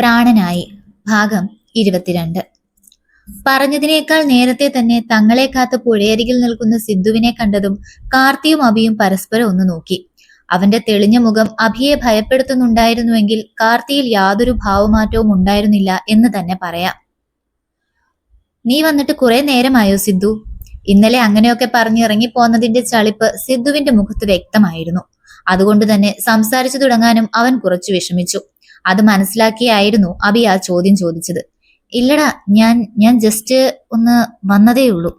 പ്രാണനായി. ഭാഗം 22. പറഞ്ഞതിനേക്കാൾ നേരത്തെ തന്നെ തങ്ങളെ കാത്ത് പുഴയരികിൽ നിൽക്കുന്ന സിദ്ധുവിനെ കണ്ടതും കാർത്തിയും അഭിയും പരസ്പരം ഒന്ന് നോക്കി. അവന്റെ തെളിഞ്ഞ മുഖം അഭിയെ ഭയപ്പെടുത്തുന്നുണ്ടായിരുന്നുവെങ്കിൽ കാർത്തിയിൽ യാതൊരു ഭാവമാറ്റവും ഉണ്ടായിരുന്നില്ല എന്ന് തന്നെ പറയാം. നീ വന്നിട്ട് കുറെ നേരമായോ സിദ്ധു? ഇന്നലെ അങ്ങനെയൊക്കെ പറഞ്ഞിറങ്ങിപ്പോന്നതിന്റെ ചളിപ്പ് സിദ്ധുവിന്റെ മുഖത്ത് വ്യക്തമായിരുന്നു. അതുകൊണ്ട് തന്നെ സംസാരിച്ചു തുടങ്ങാനും അവൻ കുറച്ചു വിഷമിച്ചു. അത് മനസ്സിലാക്കിയായിരുന്നു അഭി ആ ചോദ്യം ചോദിച്ചത്. ഇല്ലടാ, ഞാൻ ജസ്റ്റ് ഒന്ന് വന്നതേയുള്ളൂ.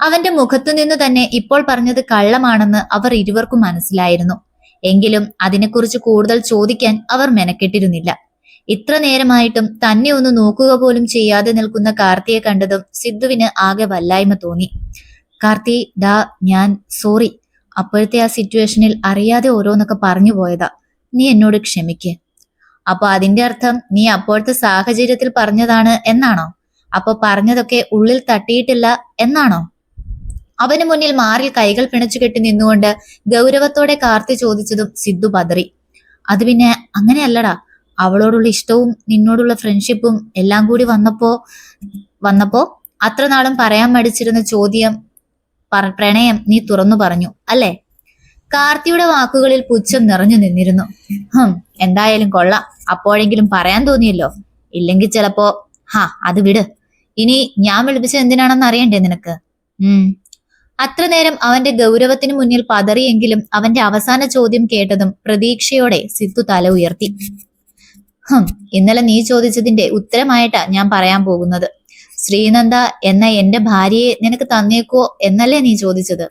അവന്റെ മുഖത്തു നിന്ന് തന്നെ ഇപ്പോൾ പറഞ്ഞത് കള്ളമാണെന്ന് അവർ ഇരുവർക്കും മനസ്സിലായിരുന്നു. എങ്കിലും അതിനെക്കുറിച്ച് കൂടുതൽ ചോദിക്കാൻ അവർ മെനക്കെട്ടിരുന്നില്ല. ഇത്ര നേരമായിട്ടും തന്നെ ഒന്ന് നോക്കുക പോലും ചെയ്യാതെ നിൽക്കുന്ന കാർത്തിയെ കണ്ടതും സിദ്ധുവിന് ആകെ വല്ലായ്മ തോന്നി. കാർത്തി, ഞാൻ സോറി. അപ്പോഴത്തെ ആ സിറ്റുവേഷനിൽ അറിയാതെ ഓരോന്നൊക്കെ പറഞ്ഞു പോയതാ. നീ എന്നോട് ക്ഷമിക്ക്. അപ്പൊ അതിന്റെ അർത്ഥം നീ അപ്പോഴത്തെ സാഹചര്യത്തിൽ പറഞ്ഞതാണ് എന്നാണോ? അപ്പൊ പറഞ്ഞതൊക്കെ ഉള്ളിൽ തട്ടിയിട്ടില്ല എന്നാണോ? അവന് മുന്നിൽ മാറിൽ കൈകൾ പിണച്ചു കെട്ടി നിന്നുകൊണ്ട് ഗൗരവത്തോടെ കാർത്തി ചോദിച്ചതും സിദ്ധു പതറി. അത് പിന്നെ അങ്ങനെയല്ലടാ. അവളോടുള്ള ഇഷ്ടവും നിന്നോടുള്ള ഫ്രണ്ട്ഷിപ്പും എല്ലാം കൂടി വന്നപ്പോ അത്ര നാളും പറയാൻ മടിച്ചിരുന്ന ചോദ്യം, പ്രണയം നീ തുറന്നു പറഞ്ഞു അല്ലേ? കാർത്തിയുടെ വാക്കുകളിൽ പുച്ഛം നിറഞ്ഞു നിന്നിരുന്നു. എന്തായാലും കൊള്ളാം. അപ്പോഴെങ്കിലും പറയാൻ തോന്നിയല്ലോ. ഇല്ലെങ്കിൽ ചിലപ്പോ അത് വിട്. ഇനി ഞാൻ വിളിപ്പിച്ചത് എന്തിനാണെന്ന് അറിയണ്ടേ നിനക്ക്? അത്ര നേരം അവന്റെ ഗൗരവത്തിന് മുന്നിൽ പതറിയെങ്കിലും അവന്റെ അവസാന ചോദ്യം കേട്ടതും പ്രതീക്ഷയോടെ സിദ്ധു തല ഉയർത്തി. ഇന്നലെ നീ ചോദിച്ചതിന്റെ ഉത്തരമായിട്ടാ ഞാൻ പറയാൻ പോകുന്നത്. ശ്രീനന്ദ എന്ന എന്റെ ഭാര്യയെ നിനക്ക് തന്നേക്കോ എന്നല്ലേ നീ ചോദിച്ചത്?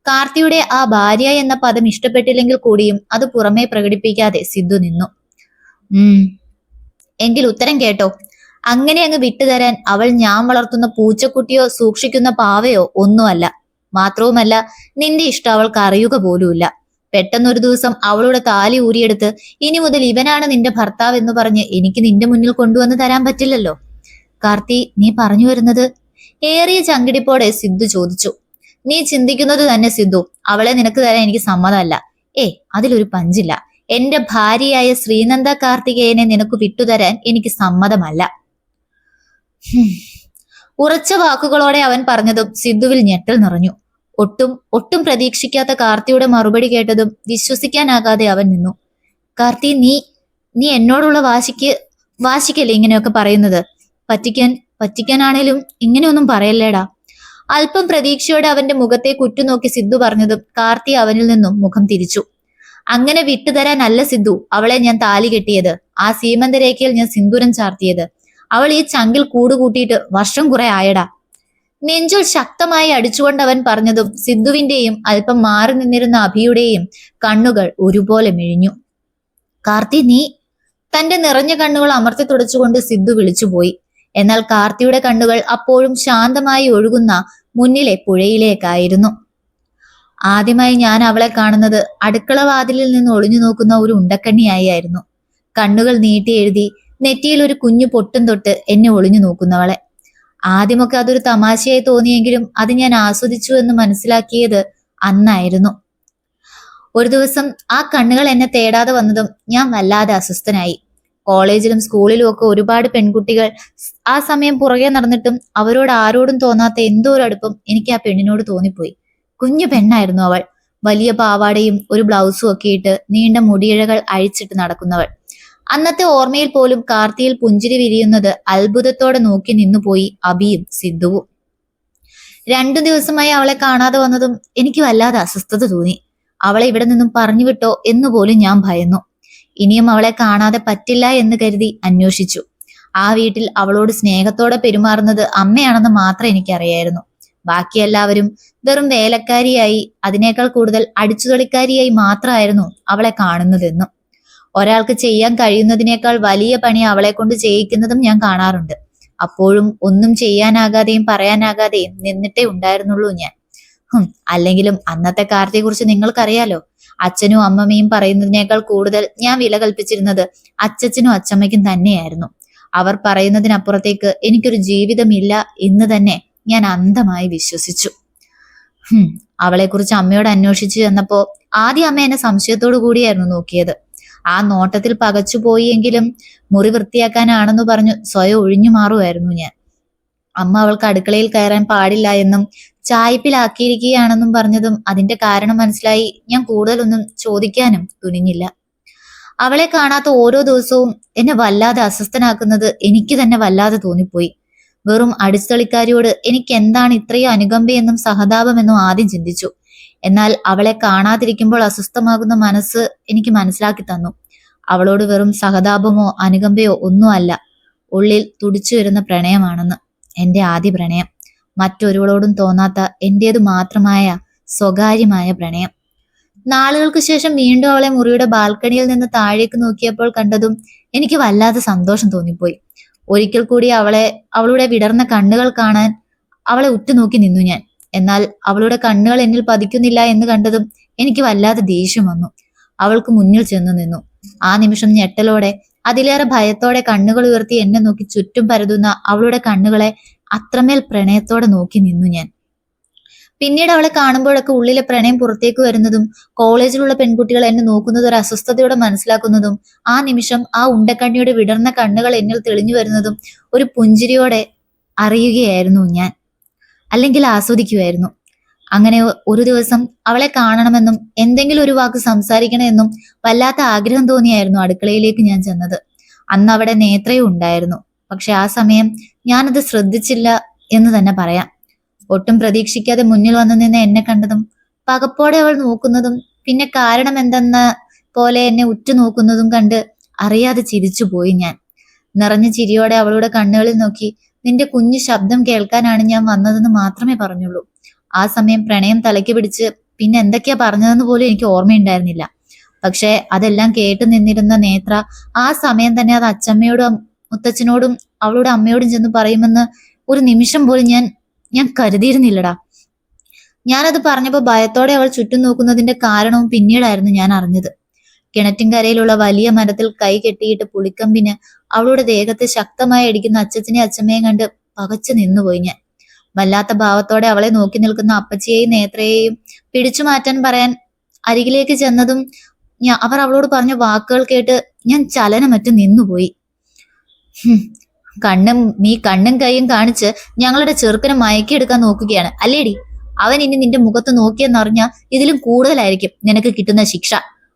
കാർത്തിയുടെ ആ ഭാര്യ എന്ന പദം ഇഷ്ടപ്പെട്ടില്ലെങ്കിൽ കൂടിയും അത് പുറമേ പ്രകടിപ്പിക്കാതെ സിദ്ധു നിന്നു. എങ്കിൽ ഉത്തരം കേട്ടോ. അങ്ങനെ അങ്ങ് വിട്ടുതരാൻ അവൾ ഞാൻ വളർത്തുന്ന പൂച്ചക്കുട്ടിയോ സൂക്ഷിക്കുന്ന പാവയോ ഒന്നുമല്ല. മാത്രവുമല്ല, നിന്റെ ഇഷ്ടം അവൾക്ക് അറിയുക പോലുമില്ല. പെട്ടെന്നൊരു ദിവസം അവളുടെ താലി ഊരിയെടുത്ത് ഇനി മുതൽ ഇവനാണ് നിന്റെ ഭർത്താവ് എന്ന് പറഞ്ഞ് എനിക്ക് നിന്റെ മുന്നിൽ കൊണ്ടുവന്ന് തരാൻ പറ്റില്ലല്ലോ. കാർത്തി, നീ പറഞ്ഞു വരുന്നത്? ഏറിയ ചങ്കിടിപ്പോടെ സിദ്ധു ചോദിച്ചു. നീ ചിന്തിക്കുന്നത് തന്നെ സിദ്ധു. അവളെ നിനക്ക് തരാൻ എനിക്ക് സമ്മതമല്ല. അതിലൊരു പഞ്ചില്ല. എന്റെ ഭാര്യയായ ശ്രീനന്ദ കാർത്തികേയനെ നിനക്ക് വിട്ടുതരാൻ എനിക്ക് സമ്മതമല്ല. ഉറച്ച വാക്കുകളോടെ അവൻ പറഞ്ഞതും സിദ്ധുവിൽ ഞെട്ടൽ നിറഞ്ഞു. ഒട്ടും പ്രതീക്ഷിക്കാത്ത കാർത്തിയുടെ മറുപടി കേട്ടതും വിശ്വസിക്കാനാകാതെ അവൻ നിന്നു. കാർത്തി, നീ എന്നോടുള്ള വാശിക്കല്ലേ ഇങ്ങനെയൊക്കെ പറയുന്നത്? പറ്റിക്കാനാണേലും ഇങ്ങനെയൊന്നും പറയല്ലേടാ. അല്പം പ്രതീക്ഷയോടെ അവന്റെ മുഖത്തേക്ക് ഉറ്റുനോക്കി സിദ്ധു പറഞ്ഞതും കാർത്തി അവനിൽ നിന്നും മുഖം തിരിച്ചു. അങ്ങനെ വിട്ടുതരാനല്ല സിദ്ധു അവളെ ഞാൻ താലി കെട്ടിയത്. ആ സീമന്തരേഖയിൽ ഞാൻ സിന്ദൂരം ചാർത്തിയത്. അവൾ ഈ ചങ്കിൽ കൂടുകൂട്ടിയിട്ട് വർഷം കുറെ ആയടാ. നെഞ്ചിൽ ശക്തമായി അടിച്ചുകൊണ്ട് അവൻ പറഞ്ഞതും സിദ്ധുവിന്റെയും അല്പം മാറി നിന്നിരുന്ന അഭിയുടെയും കണ്ണുകൾ ഒരുപോലെ മിഴിഞ്ഞു. കാർത്തി, നീ? തന്റെ നിറഞ്ഞ കണ്ണുകൾ അമർത്തി തുടച്ചുകൊണ്ട് സിദ്ധു വിളിച്ചുപോയി. എന്നാൽ കാർത്തിയുടെ കണ്ണുകൾ അപ്പോഴും ശാന്തമായി ഒഴുകുന്ന മുന്നിലെ പുഴയിലേക്കായിരുന്നു. ആദ്യമായി ഞാൻ അവളെ കാണുന്നത് അടുക്കള വാതിലിൽ നിന്ന് ഒളിഞ്ഞു നോക്കുന്ന ഒരു ഉണ്ടക്കണ്ണിയായിരുന്നു. കണ്ണുകൾ നീട്ടി എഴുതി നെറ്റിയിൽ ഒരു കുഞ്ഞു പൊട്ടും തൊട്ട് എന്നെ ഒളിഞ്ഞു നോക്കുന്നവളെ. ആദ്യമൊക്കെ അതൊരു തമാശയായി തോന്നിയെങ്കിലും അത് ഞാൻ ആസ്വദിച്ചു എന്ന് മനസ്സിലാക്കിയത് അന്നായിരുന്നു. ഒരു ദിവസം ആ കണ്ണുകൾ എന്നെ തേടാതെ വന്നതും ഞാൻ വല്ലാതെ അസ്വസ്ഥനായി. കോളേജിലും സ്കൂളിലും ഒക്കെ ഒരുപാട് പെൺകുട്ടികൾ ആ സമയം പുറകെ നടന്നിട്ടും അവരോട് ആരോടും തോന്നാത്ത എന്തോ ഒരു അടുപ്പം എനിക്ക് ആ പെണ്ണിനോട് തോന്നിപ്പോയി. കുഞ്ഞു പെണ്ണായിരുന്നു അവൾ. വലിയ പാവാടയും ഒരു ബ്ലൗസും ഒക്കെ ഇട്ട് നീണ്ട മുടിയിഴകൾ അഴിച്ചിട്ട് നടക്കുന്നവൾ. അന്നത്തെ ഓർമ്മയിൽ പോലും കാർത്തിയിൽ പുഞ്ചിരി വിരിയുന്നത് അത്ഭുതത്തോടെ നോക്കി നിന്നുപോയി അഭിയും സിദ്ധുവും. 2 ദിവസമായി അവളെ കാണാതെ വന്നതും എനിക്ക് വല്ലാതെ അസ്വസ്ഥത തോന്നി. അവളെ ഇവിടെ നിന്നും പറഞ്ഞു വിട്ടോ എന്നുപോലും ഞാൻ ഭയന്നു. ഇനിയും അവളെ കാണാതെ പറ്റില്ല എന്ന് കരുതി അന്വേഷിച്ചു. ആ വീട്ടിൽ അവളോട് സ്നേഹത്തോടെ പെരുമാറുന്നത് അമ്മയാണെന്ന് മാത്രം എനിക്കറിയായിരുന്നു. ബാക്കി എല്ലാവരും വെറും വേലക്കാരിയായി, അതിനേക്കാൾ കൂടുതൽ അടിച്ചുതൊളിക്കാരിയായി മാത്രമായിരുന്നു അവളെ കാണുന്നതെന്നും. ഒരാൾക്ക് ചെയ്യാൻ കഴിയുന്നതിനേക്കാൾ വലിയ പണി അവളെ കൊണ്ട് ചെയ്യിക്കുന്നതും ഞാൻ കാണാറുണ്ട്. അപ്പോഴും ഒന്നും ചെയ്യാനാകാതെയും പറയാനാകാതെയും നിന്നിട്ടേ ഉണ്ടായിരുന്നുള്ളൂ ഞാൻ. അല്ലെങ്കിലും അന്നത്തെ കാർത്തിയെ കുറിച്ച് നിങ്ങൾക്കറിയാലോ. അച്ഛനും അമ്മമ്മയും പറയുന്നതിനേക്കാൾ കൂടുതൽ ഞാൻ വില കൽപ്പിച്ചിരുന്നത് അച്ഛനും അച്ചമ്മയ്ക്കും തന്നെയായിരുന്നു. അവർ പറയുന്നതിനപ്പുറത്തേക്ക് എനിക്കൊരു ജീവിതമില്ല എന്ന് തന്നെ ഞാൻ അന്ധമായി വിശ്വസിച്ചു. അവളെക്കുറിച്ച് അമ്മയോട് അന്വേഷിച്ചു ചെന്നപ്പോ ആദ്യം അമ്മ എന്നെ സംശയത്തോടു കൂടിയായിരുന്നു നോക്കിയത്. ആ നോട്ടത്തിൽ പകച്ചുപോയി എങ്കിലും മുറി വൃത്തിയാക്കാനാണെന്ന് പറഞ്ഞു സ്വയം ഒഴിഞ്ഞു മാറുമായിരുന്നു ഞാൻ. അമ്മ അവൾക്ക് അടുക്കളയിൽ കയറാൻ പാടില്ല എന്നും ചായ്പിലാക്കിയിരിക്കുകയാണെന്നും പറഞ്ഞതും അതിന്റെ കാരണം മനസ്സിലായി ഞാൻ കൂടുതലൊന്നും ചോദിക്കാനും തുനിഞ്ഞില്ല. അവളെ കാണാത്ത ഓരോ ദിവസവും എന്നെ വല്ലാതെ അസ്വസ്ഥനാക്കുന്നത് എനിക്ക് തന്നെ വല്ലാതെ തോന്നിപ്പോയി. വെറും അടിച്ചളിക്കാരിയോട് എനിക്ക് എന്താണ് ഇത്രയും അനുകമ്പയെന്നും സഹതാപമെന്നും ആദ്യം ചിന്തിച്ചു. എന്നാൽ അവളെ കാണാതിരിക്കുമ്പോൾ അസ്വസ്ഥമാകുന്ന മനസ്സ് എനിക്ക് മനസ്സിലാക്കി തന്നു. അവളോട് വെറും സഹതാപമോ അനുകമ്പയോ ഒന്നും അല്ല, ഉള്ളിൽ തുടിച്ചു വരുന്ന പ്രണയമാണെന്ന്. എന്റെ ആദ്യ പ്രണയം, മറ്റൊരുവളോടും തോന്നാത്ത എന്റേതു മാത്രമായ സ്വകാര്യമായ പ്രണയം. നാളുകൾക്ക് ശേഷം വീണ്ടും അവളെ മുറിയുടെ ബാൽക്കണിയിൽ നിന്ന് താഴേക്ക് നോക്കിയപ്പോൾ കണ്ടതും എനിക്ക് വല്ലാതെ സന്തോഷം തോന്നിപ്പോയി. ഒരിക്കൽ കൂടി അവളുടെ വിടർന്ന കണ്ണുകൾ കാണാൻ അവളെ ഉറ്റുനോക്കി നിന്നു ഞാൻ. എന്നാൽ അവളുടെ കണ്ണുകൾ എന്നിൽ പതിക്കുന്നില്ല എന്ന് കണ്ടതും എനിക്ക് വല്ലാതെ ദേഷ്യം വന്നു. അവൾക്ക് മുന്നിൽ ചെന്നു നിന്നു. ആ നിമിഷം ഞെട്ടലോടെ, അതിലേറെ ഭയത്തോടെ കണ്ണുകൾ ഉയർത്തി എന്നെ നോക്കി ചുറ്റും പരതുന്ന അവളുടെ കണ്ണുകളെ അത്രമേൽ പ്രണയത്തോടെ നോക്കി നിന്നു ഞാൻ. പിന്നീട് അവളെ കാണുമ്പോഴൊക്കെ ഉള്ളിലെ പ്രണയം പുറത്തേക്ക് വരുന്നതും കോളേജിലുള്ള പെൺകുട്ടികൾ എന്നെ നോക്കുന്നത് ഒരു അസ്വസ്ഥതയോടെ മനസ്സിലാക്കുന്നതും ആ നിമിഷം ആ ഉണ്ടക്കണ്ണിയുടെ വിടർന്ന കണ്ണുകൾ എന്നിൽ തെളിഞ്ഞു വരുന്നതും ഒരു പുഞ്ചിരിയോടെ അറിയുകയായിരുന്നു ഞാൻ, അല്ലെങ്കിൽ ആസ്വദിക്കുമായിരുന്നു. അങ്ങനെ ഒരു ദിവസം അവളെ കാണണമെന്നും എന്തെങ്കിലും ഒരു വാക്ക് സംസാരിക്കണമെന്നും വല്ലാത്ത ആഗ്രഹം തോന്നിയായിരുന്നു അടുക്കളയിലേക്ക് ഞാൻ ചെന്നത്. അന്ന് അവിടെ നേത്രയും ഉണ്ടായിരുന്നു. പക്ഷെ ആ സമയം ഞാനത് ശ്രദ്ധിച്ചില്ല എന്ന് തന്നെ പറയാം. ഒട്ടും പ്രതീക്ഷിക്കാതെ മുന്നിൽ വന്നു നിന്ന് എന്നെ കണ്ടതും പകപ്പോടെ അവൾ നോക്കുന്നതും പിന്നെ കാരണം എന്തെന്ന പോലെ എന്നെ ഉറ്റുനോക്കുന്നതും കണ്ട് അറിയാതെ ചിരിച്ചുപോയി ഞാൻ. നിറഞ്ഞ ചിരിയോടെ അവളുടെ കണ്ണുകളിൽ നോക്കി, നിന്റെ കുഞ്ഞു ശബ്ദം കേൾക്കാനാണ് ഞാൻ വന്നതെന്ന് മാത്രമേ പറഞ്ഞുള്ളൂ. ആ സമയം പ്രണയം തലയ്ക്ക് പിടിച്ച് പിന്നെ എന്തൊക്കെയാ പറഞ്ഞതെന്ന് പോലും എനിക്ക് ഓർമ്മയുണ്ടായിരുന്നില്ല. പക്ഷെ അതെല്ലാം കേട്ടു നിന്നിരുന്ന നേത്ര ആ സമയം തന്നെ അത് അച്ചമ്മയോടും മുത്തച്ഛനോടും അവളുടെ അമ്മയോടും ചെന്ന് പറയുമെന്ന് ഒരു നിമിഷം പോലും ഞാൻ കരുതിയിരുന്നില്ലടാ. ഞാനത് പറഞ്ഞപ്പോൾ ഭയത്തോടെ അവൾ ചുറ്റും നോക്കുന്നതിന്റെ കാരണവും പിന്നീടായിരുന്നു ഞാൻ അറിഞ്ഞത്. കിണറ്റിൻകരയിലുള്ള വലിയ മരത്തിൽ കൈ കെട്ടിയിട്ട് പുളിക്കമ്പിന് അവളുടെ ദേഹത്തെ ശക്തമായി അടിക്കുന്ന അച്ചച്ചനെയും അച്ചമ്മയും കണ്ട് പകച്ചു നിന്നുപോയി ഞാൻ. വല്ലാത്ത ഭാവത്തോടെ അവളെ നോക്കി നിൽക്കുന്ന അപ്പച്ചിയെയും നേത്രയെയും പിടിച്ചു മാറ്റാൻ പറയാൻ അരികിലേക്ക് ചെന്നതും അവർ അവളോട് പറഞ്ഞ വാക്കുകൾ കേട്ട് ഞാൻ ചലനമറ്റ് നിന്നുപോയി. നീ കണ്ണും കൈയും കാണിച്ച് ഞങ്ങളുടെ ചെറുക്കനെ മയക്കിയെടുക്കാൻ നോക്കുകയാണ് അല്ലേടി? അവൻ ഇനി നിന്റെ മുഖത്ത് നോക്കിയെന്നറിഞ്ഞാ ഇതിലും കൂടുതലായിരിക്കും നിനക്ക് കിട്ടുന്ന ശിക്ഷ.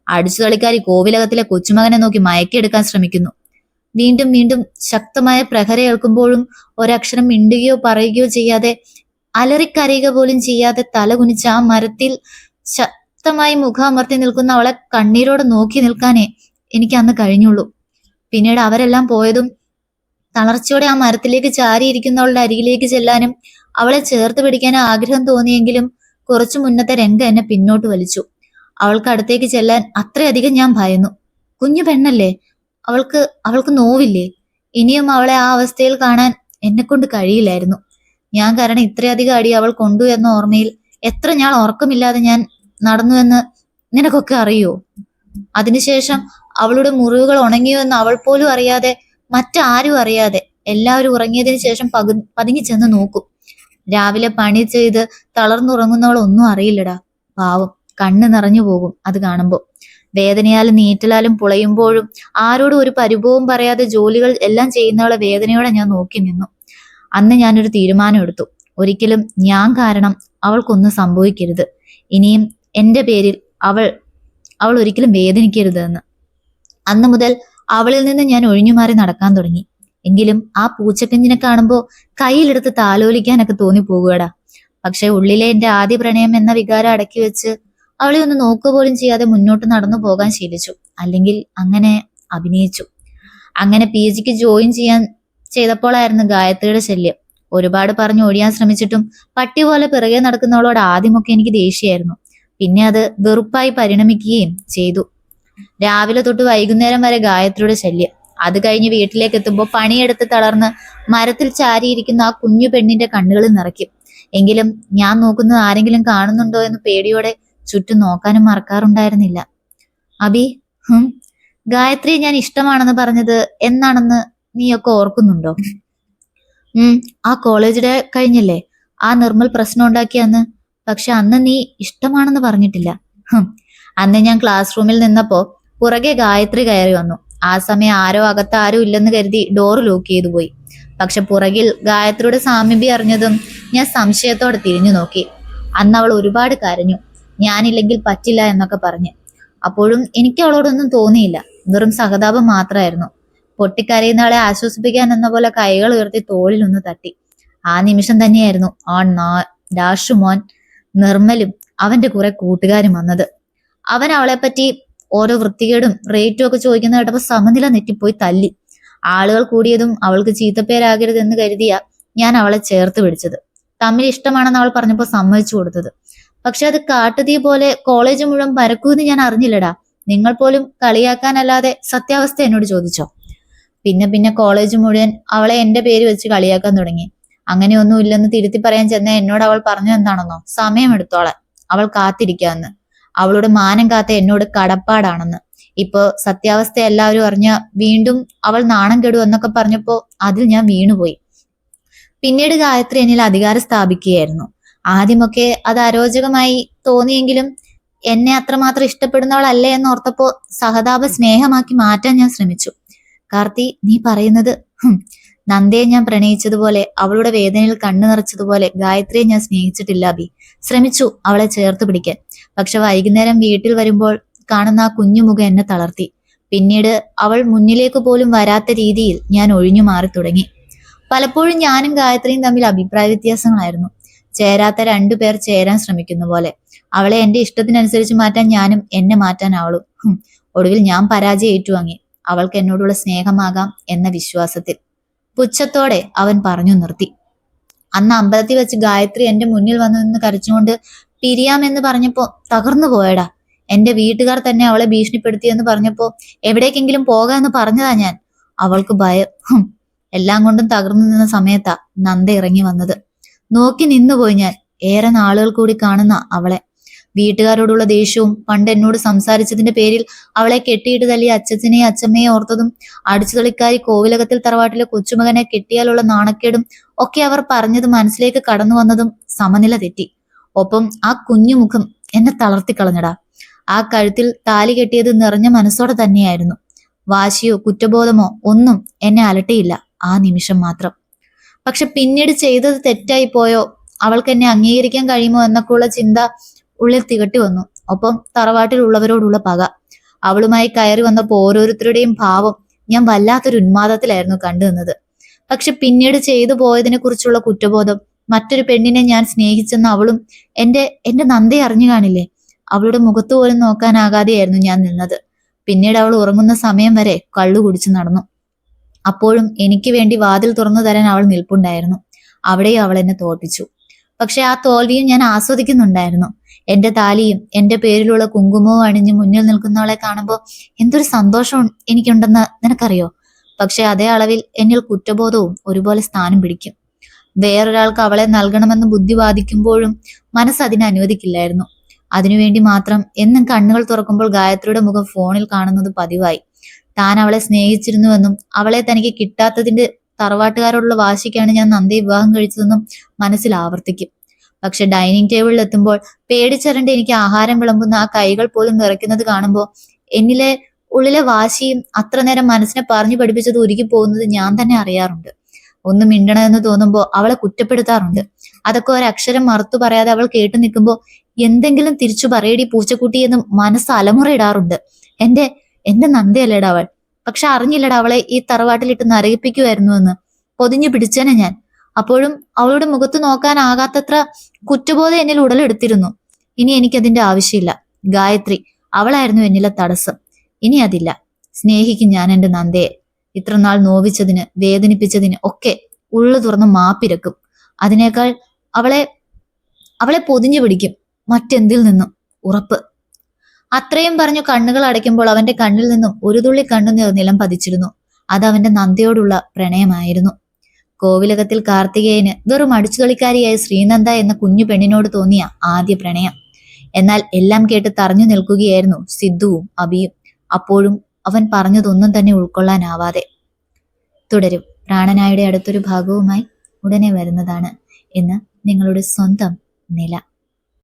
അടിച്ചു കളിക്കാരി കോവിലകത്തിലെ കൊച്ചുമകനെ നോക്കി മയക്കിയെടുക്കാൻ ശ്രമിക്കുന്നു. വീണ്ടും വീണ്ടും ശക്തമായ പ്രഹരയേൽക്കുമ്പോഴും ഒരക്ഷരം മിണ്ടുകയോ പറയുകയോ ചെയ്യാതെ, അലറിക്കരയുക പോലും ചെയ്യാതെ തല കുനിച്ച് ആ മരത്തിൽ ശക്തമായി മുഖമർത്തി നിൽക്കുന്ന അവളെ കണ്ണീരോടെ നോക്കി നിൽക്കാനേ എനിക്ക് അന്ന് കഴിഞ്ഞുള്ളൂ. പിന്നീട് അവരെല്ലാം പോയതും തളർച്ചയോടെ ആ മരത്തിലേക്ക് ചാരിയിരിക്കുന്നവളുടെ അരികിലേക്ക് ചെല്ലാനും അവളെ ചേർത്ത് പിടിക്കാനും ആഗ്രഹം തോന്നിയെങ്കിലും കുറച്ചു മുന്നത്തെ രംഗം എന്നെ പിന്നോട്ട് വലിച്ചു. അവൾക്ക് അടുത്തേക്ക് ചെല്ലാൻ അത്രയധികം ഞാൻ ഭയന്നു. കുഞ്ഞു പെണ്ണല്ലേ, അവൾക്ക് നോവില്ലേ? ഇനിയും അവളെ ആ അവസ്ഥയിൽ കാണാൻ എന്നെ കൊണ്ട് കഴിയില്ലായിരുന്നു. ഞാൻ കാരണം ഇത്രയധികം അടി അവൾ കൊണ്ടു എന്ന ഓർമ്മയിൽ എത്ര ഞാൻ ഉറക്കമില്ലാതെ ഞാൻ നടന്നു എന്ന് നിനക്കൊക്കെ അറിയോ? അതിനുശേഷം അവളുടെ മുറിവുകൾ ഉണങ്ങിയോ എന്ന് അവൾ പോലും അറിയാതെ, മറ്റാരും അറിയാതെ, എല്ലാവരും ഉറങ്ങിയതിനു ശേഷം പതുങ്ങി ചെന്ന് നോക്കും. രാവിലെ പണി ചെയ്ത് തളർന്നുറങ്ങുന്നവൾ ഒന്നും അറിയില്ലടാ. പാവം, കണ്ണ് നിറഞ്ഞു പോകും അത് കാണുമ്പോൾ. വേദനയാലും നീറ്റലാലും പുളയുമ്പോഴും ആരോടും ഒരു പരിഭവവും പറയാതെ ജോലികൾ എല്ലാം ചെയ്യുന്നവളെ വേദനയോടെ ഞാൻ നോക്കി നിന്നു. അന്ന് ഞാനൊരു തീരുമാനം എടുത്തു. ഒരിക്കലും ഞാൻ കാരണം അവൾക്കൊന്നും സംഭവിക്കരുത്. ഇനിയും എന്റെ പേരിൽ അവൾ ഒരിക്കലും വേദനിക്കരുത് എന്ന്. അന്ന് മുതൽ അവളിൽ നിന്ന് ഞാൻ ഒഴിഞ്ഞുമാറി നടക്കാൻ തുടങ്ങി. എങ്കിലും ആ പൂച്ചക്കുഞ്ഞിനെ കാണുമ്പോൾ കയ്യിലെടുത്ത് താലോലിക്കാനൊക്കെ തോന്നിപ്പോകുകടാ. പക്ഷെ ഉള്ളിലെ എന്റെ ആദ്യ പ്രണയം എന്ന വികാരം അടക്കി വെച്ച് അവളെ ഒന്ന് നോക്കുക പോലും ചെയ്യാതെ മുന്നോട്ട് നടന്നു പോകാൻ ശീലിച്ചു. അല്ലെങ്കിൽ അങ്ങനെ അഭിനയിച്ചു. അങ്ങനെ PG ജോയിൻ ചെയ്തപ്പോഴായിരുന്നു ഗായത്രിയുടെ ശല്യം. ഒരുപാട് പറഞ്ഞു ഒഴിയാൻ ശ്രമിച്ചിട്ടും പട്ടി പോലെ പിറകെ നടക്കുന്നവളോട് ആദ്യമൊക്കെ എനിക്ക് ദേഷ്യമായിരുന്നു. പിന്നെ അത് വെറുപ്പായി പരിണമിക്കുകയും ചെയ്തു. രാവിലെ തൊട്ട് വൈകുന്നേരം വരെ ഗായത്രിയുടെ ശല്യം. അത് കഴിഞ്ഞ് വീട്ടിലേക്ക് എത്തുമ്പോൾ പണിയെടുത്ത് തളർന്ന് മരത്തിൽ ചാരിയിരിക്കുന്ന ആ കുഞ്ഞു പെണ്ണിന്റെ കണ്ണുകളിൽ നിറയ്ക്കും. എങ്കിലും ഞാൻ നോക്കുന്നത് ആരെങ്കിലും കാണുന്നുണ്ടോ എന്ന് പേടിയോടെ ചുറ്റും നോക്കാനും മറക്കാറുണ്ടായിരുന്നില്ല. അബി, ഗായത്രിയെ ഞാൻ ഇഷ്ടമാണെന്ന് പറഞ്ഞത് എന്നാണെന്ന് നീയൊക്കെ ഓർക്കുന്നുണ്ടോ? ആ കോളേജ് ഡേ കഴിഞ്ഞല്ലേ, ആ നിർമ്മൽ പ്രശ്നം ഉണ്ടാക്കിയ അന്ന്. പക്ഷെ അന്ന് നീ ഇഷ്ടമാണെന്ന് പറഞ്ഞിട്ടില്ല. അന്ന് ഞാൻ ക്ലാസ് റൂമിൽ നിന്നപ്പോ പുറകെ ഗായത്രി കയറി വന്നു. ആ സമയം ആരോ അകത്ത് ആരും ഇല്ലെന്ന് കരുതി ഡോർ ലോക്ക് ചെയ്തു പോയി. പക്ഷെ പുറകിൽ ഗായത്രിയുടെ സാമീപ്യം അറിഞ്ഞതും ഞാൻ സംശയത്തോടെ തിരിഞ്ഞു നോക്കി. അന്ന് അവൾ ഒരുപാട് കരഞ്ഞു, ഞാനില്ലെങ്കിൽ പറ്റില്ല എന്നൊക്കെ പറഞ്ഞ്. അപ്പോഴും എനിക്ക് അവളോടൊന്നും തോന്നിയില്ല, വെറും സഹതാപം മാത്രമായിരുന്നു. പൊട്ടിക്കരയുന്നവളെ ആശ്വസിപ്പിക്കാൻ എന്ന പോലെ കൈകൾ ഉയർത്തി തോളിലൊന്ന് തട്ടി. ആ നിമിഷം തന്നെയായിരുന്നു ഡാഷുമോൻ നിർമ്മലും അവന്റെ കുറെ കൂട്ടുകാരും വന്നത്. അവൻ അവളെപ്പറ്റി ഓരോ വൃത്തികേടും റേറ്റും ഒക്കെ ചോദിക്കുന്ന കേട്ടപ്പോൾ സമനില നെറ്റിപ്പോയി തല്ലി. ആളുകൾ കൂടിയതും അവൾക്ക് ചീത്തപ്പേരാകരുത് എന്ന് കരുതിയ ഞാൻ അവളെ ചേർത്ത് പിടിച്ചത്. തമ്മിൽ ഇഷ്ടമാണെന്ന് അവൾ പറഞ്ഞപ്പോൾ സമ്മതിച്ചു കൊടുത്തത്. പക്ഷെ അത് കാട്ടുതീ പോലെ കോളേജ് മുഴുവൻ പരക്കൂന്ന് ഞാൻ അറിഞ്ഞില്ലടാ. നിങ്ങൾ പോലും കളിയാക്കാനല്ലാതെ സത്യാവസ്ഥ എന്നോട് ചോദിച്ചോ? പിന്നെ കോളേജ് മുഴുവൻ അവളെ എന്റെ പേര് വെച്ച് കളിയാക്കാൻ തുടങ്ങി. അങ്ങനെയൊന്നും ഇല്ലെന്ന് തിരുത്തി പറയാൻ ചെന്ന എന്നോട് അവൾ പറഞ്ഞു എന്താണെന്നോ, സമയമെടുത്തോളാൻ അവൾ കാത്തിരിക്കാന്ന്, അവളുടെ മാനം കാത്ത എന്നോട് കടപ്പാടാണെന്ന്. ഇപ്പൊ സത്യാവസ്ഥ എല്ലാവരും അറിഞ്ഞ വീണ്ടും അവൾ നാണം കെടു എന്നൊക്കെ പറഞ്ഞപ്പോ അതിൽ ഞാൻ വീണുപോയി. പിന്നീട് ഗായത്രി എന്നിൽ അധികാരം സ്ഥാപിക്കുകയായിരുന്നു. ആദ്യമൊക്കെ അത് അരോചകമായി തോന്നിയെങ്കിലും എന്നെ അത്രമാത്രം ഇഷ്ടപ്പെടുന്നവളല്ലേ എന്ന് ഓർത്തപ്പോ സഹതാപ സ്നേഹമാക്കി മാറ്റാൻ ഞാൻ ശ്രമിച്ചു. കാർത്തി, നീ പറയുന്നത് നന്ദയെ ഞാൻ പ്രണയിച്ചതുപോലെ, അവളുടെ വേദനയിൽ കണ്ണു നിറച്ചതുപോലെ ഗായത്രിയെ ഞാൻ സ്നേഹിച്ചിട്ടില്ല അഭി. ശ്രമിച്ചു അവളെ ചേർത്ത് പിടിക്കാൻ. പക്ഷെ വൈകുന്നേരം വീട്ടിൽ വരുമ്പോൾ കാണുന്ന ആ കുഞ്ഞുമുഖം എന്നെ തളർത്തി. പിന്നീട് അവൾ മുന്നിലേക്ക് പോലും വരാത്ത രീതിയിൽ ഞാൻ ഒഴിഞ്ഞു മാറി തുടങ്ങി. പലപ്പോഴും ഞാനും ഗായത്രിയും തമ്മിൽ അഭിപ്രായ വ്യത്യാസങ്ങളായിരുന്നു. ചേരാത്ത രണ്ടുപേർ ചേരാൻ ശ്രമിക്കുന്ന പോലെ. അവളെ എന്റെ ഇഷ്ടത്തിനനുസരിച്ച് മാറ്റാൻ ഞാനും, എന്നെ മാറ്റാൻ അവളും. ഒടുവിൽ ഞാൻ പരാജയം ഏറ്റുവാങ്ങി, അവൾക്ക് എന്നോടുള്ള സ്നേഹമാകാം എന്ന വിശ്വാസത്തിൽ. പുച്ഛത്തോടെ അവൻ പറഞ്ഞു നിർത്തി. അന്ന് അമ്പലത്തിൽ വെച്ച് ഗായത്രി എന്റെ മുന്നിൽ വന്നു നിന്ന് കരച്ചുകൊണ്ട് പിരിയാമെന്ന് പറഞ്ഞപ്പോ തകർന്നു പോയടാ. എന്റെ വീട്ടുകാർ തന്നെ അവളെ ഭീഷണിപ്പെടുത്തിയെന്ന് പറഞ്ഞപ്പോ എവിടേക്കെങ്കിലും പോകാമെന്ന് പറഞ്ഞതാ ഞാൻ. അവൾക്ക് ഭയം. എല്ലാം കൊണ്ടും തകർന്നു നിന്ന സമയത്താ നന്ദ ഇറങ്ങി വന്നത്. നോക്കി നിന്നുപോയി ഞാൻ. ഏറെ നാളുകൾ കൂടി കാണുന്ന അവളെ. വീട്ടുകാരോടുള്ള ദേഷ്യവും പണ്ട് എന്നോട് സംസാരിച്ചതിന്റെ പേരിൽ അവളെ കെട്ടിയിട്ട് തല്ലിയ അച്ഛനെയും അച്ഛമ്മയെ ഓർത്തതും അടിച്ചുതളിക്കാരി കോവിലകത്തിൽ തറവാട്ടിലെ കൊച്ചുമകനെ കെട്ടിയാലുള്ള നാണക്കേടും ഒക്കെ അവർ പറഞ്ഞത് മനസ്സിലേക്ക് കടന്നു വന്നതും സമനില തെറ്റി. ഒപ്പം ആ കുഞ്ഞുമുഖം എന്നെ തളർത്തിക്കളഞ്ഞടാ. ആ കഴുത്തിൽ താലി കെട്ടിയത് നിറഞ്ഞ മനസ്സോടെ തന്നെയായിരുന്നു. വാശിയോ കുറ്റബോധമോ ഒന്നും എന്നെ അലട്ടിയില്ല ആ നിമിഷം മാത്രം. പക്ഷെ പിന്നീട് ചെയ്തത് തെറ്റായി പോയോ, അവൾക്ക് എന്നെ അംഗീകരിക്കാൻ കഴിയുമോ എന്നൊക്കെയുള്ള ചിന്ത ഉള്ളിൽ തികട്ടി വന്നു. ഒപ്പം തറവാട്ടിലുള്ളവരോടുള്ള പക. അവളുമായി കയറി വന്നപ്പോൾ ഓരോരുത്തരുടെയും ഭാവം ഞാൻ വല്ലാത്തൊരു ഉന്മാദത്തിലായിരുന്നു കണ്ടുനിന്നത്. പക്ഷെ പിന്നീട് ചെയ്തു പോയതിനെ കുറിച്ചുള്ള കുറ്റബോധം, മറ്റൊരു പെണ്ണിനെ ഞാൻ സ്നേഹിച്ചെന്ന് അവളും എന്റെ നന്ദയെ അറിഞ്ഞു കാണില്ലേ. അവളുടെ മുഖത്ത് പോലും നോക്കാനാകാതെയായിരുന്നു ഞാൻ നിന്നത്. പിന്നീട് അവൾ ഉറങ്ങുന്ന സമയം വരെ കള്ളു കുടിച്ചു നടന്നു. അപ്പോഴും എനിക്ക് വേണ്ടി വാതിൽ തുറന്നു തരാൻ അവൾ നിൽപ്പുണ്ടായിരുന്നു. അവിടെയും അവൾ എന്നെ തോൽപ്പിച്ചു. പക്ഷെ ആ തോൽവിയും ഞാൻ ആസ്വദിക്കുന്നുണ്ടായിരുന്നു. എന്റെ താലിയും എന്റെ പേരിലുള്ള കുങ്കുമവും അണിഞ്ഞ് മുന്നിൽ നിൽക്കുന്നവളെ കാണുമ്പോൾ എന്തൊരു സന്തോഷം എനിക്കുണ്ടെന്ന് നിനക്കറിയോ? പക്ഷെ അതേ അളവിൽ എന്നിൽ കുറ്റബോധവും ഒരുപോലെ സ്ഥാനം പിടിക്കും. വേറൊരാൾക്ക് അവളെ നൽകണമെന്ന് ബുദ്ധി വാദിക്കുമ്പോഴും മനസ്സ് അതിനെ അനുവദിക്കില്ലായിരുന്നു. അതിനുവേണ്ടി മാത്രം എന്നും കണ്ണുകൾ തുറക്കുമ്പോൾ ഗായത്രിയുടെ മുഖം ഫോണിൽ കാണുന്നത് പതിവായി. താൻ അവളെ സ്നേഹിച്ചിരുന്നുവെന്നും അവളെ തനിക്ക് കിട്ടാത്തതിന്റെ തറവാട്ടുകാരോടുള്ള വാശിക്കാണ് ഞാൻ നന്ദയെ വിവാഹം കഴിച്ചതെന്നും മനസ്സിൽ ആവർത്തിക്കും. പക്ഷെ ഡൈനിങ് ടേബിളിൽ എത്തുമ്പോൾ പേടിച്ചരണ്ട് എനിക്ക് ആഹാരം വിളമ്പുന്ന ആ കൈകൾ പോലും നിറയ്ക്കുന്നത് കാണുമ്പോൾ എന്നിലെ ഉള്ളിലെ വാശിയും അത്ര നേരം മനസ്സിനെ പറഞ്ഞു പഠിപ്പിച്ചത് ഉരുകി പോകുന്നത് ഞാൻ തന്നെ അറിയാറുണ്ട്. ഒന്ന് മിണ്ടണമെന്ന് തോന്നുമ്പോൾ അവളെ കുറ്റപ്പെടുത്താറുണ്ട്. അതൊക്കെ ഒരക്ഷരം മറുത്തു പറയാതെ അവൾ കേട്ടു നിൽക്കുമ്പോൾ എന്തെങ്കിലും തിരിച്ചു പറയടി പൂച്ചക്കുട്ടി എന്നും മനസ്സ് അലമുറയിടാറുണ്ട്. എന്റെ നന്ദയല്ലേടാ അവൾ. പക്ഷെ അറിഞ്ഞില്ലടാ അവളെ ഈ തറവാട്ടിലിട്ട് നരകിപ്പിക്കുമായിരുന്നു എന്ന്. പൊതിഞ്ഞു പിടിച്ചേനെ ഞാൻ. അപ്പോഴും അവളുടെ മുഖത്ത് നോക്കാനാകാത്തത്ര കുറ്റബോധം എന്നിൽ ഉടലെടുത്തിരുന്നു. ഇനി എനിക്കതിന്റെ ആവശ്യമില്ല. ഗായത്രി അവളായിരുന്നു എന്നിലെ തടസ്സം. ഇനി അതില്ല. സ്നേഹിക്കും ഞാൻ എന്റെ നന്ദയെ. ഇത്രനാൾ നോവിച്ചതിന്, വേദനിപ്പിച്ചതിന് ഒക്കെ ഉള്ളു തുറന്ന് മാപ്പിരക്കും. അതിനേക്കാൾ അവളെ പൊതിഞ്ഞു പിടിക്കും, മറ്റെന്തിൽ നിന്നും, ഉറപ്പ്. അത്രയും പറഞ്ഞു കണ്ണുകൾ അടയ്ക്കുമ്പോൾ അവന്റെ കണ്ണിൽ നിന്നും ഒരു തുള്ളി കണ്ണുനീർ നിലം പതിച്ചിരുന്നു. അത് അവന്റെ നന്ദയോടുള്ള പ്രണയമായിരുന്നു. കോവിലകത്തിൽ കാർത്തികേയന് വെറും അടിച്ചുകളിക്കാരിയായ ശ്രീനന്ദ എന്ന കുഞ്ഞു പെണ്ണിനോട് തോന്നിയ ആദ്യ പ്രണയം. എന്നാൽ എല്ലാം കേട്ട് തറഞ്ഞു നിൽക്കുകയായിരുന്നു സിദ്ധുവും അഭിയും. അപ്പോഴും അവൻ പറഞ്ഞതൊന്നും തന്നെ ഉൾക്കൊള്ളാനാവാതെ. തുടരും. പ്രാണനായുടെ അടുത്തൊരു ഭാഗവുമായി ഉടനെ വരുന്നതാണ്. ഇന്ന് നിങ്ങളുടെ സ്വന്തം നില.